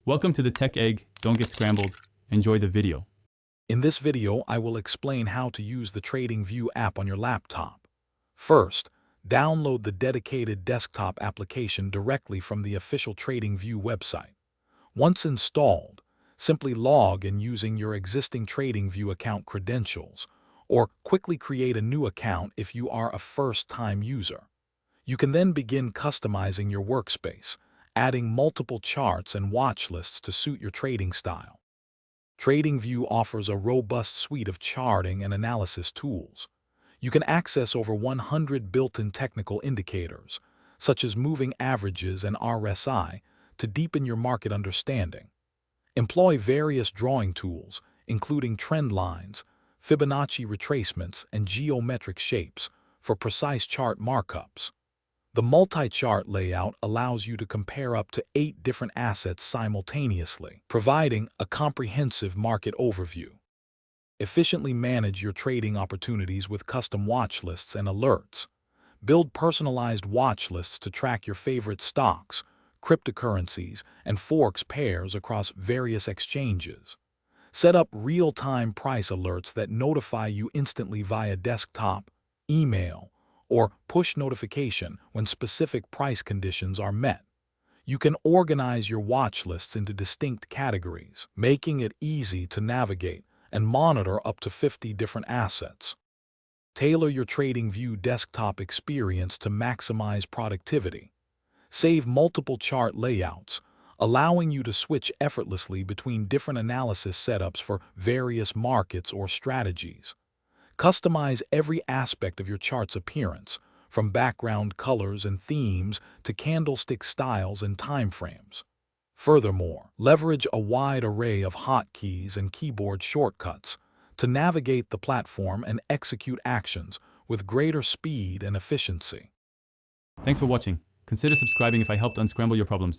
Welcome to the Tech Egg. Don't get scrambled. Enjoy the video. In this video, I will explain how to use the TradingView app on your laptop. First, download the dedicated desktop application directly from the official TradingView website. Once installed, simply log in using your existing TradingView account credentials, or quickly create a new account if you are a first-time user. You can then begin customizing your workspace, adding multiple charts and watch lists to suit your trading style. TradingView offers a robust suite of charting and analysis tools. You can access over 100 built-in technical indicators, such as moving averages and RSI, to deepen your market understanding. Employ various drawing tools, including trend lines, Fibonacci retracements, and geometric shapes, for precise chart markups. The multi-chart layout allows you to compare up to 8 different assets simultaneously, providing a comprehensive market overview. Efficiently manage your trading opportunities with custom watch lists and alerts. Build personalized watch lists to track your favorite stocks, cryptocurrencies, and forex pairs across various exchanges. Set up real-time price alerts that notify you instantly via desktop, email, or push notification when specific price conditions are met. You can organize your watch lists into distinct categories, making it easy to navigate and monitor up to 50 different assets. Tailor your TradingView desktop experience to maximize productivity. Save multiple chart layouts, allowing you to switch effortlessly between different analysis setups for various markets or strategies. Customize every aspect of your chart's appearance, from background colors and themes to candlestick styles and timeframes. Furthermore, leverage a wide array of hotkeys and keyboard shortcuts to navigate the platform and execute actions with greater speed and efficiency. Thanks for watching. Consider subscribing if I helped unscramble your problems.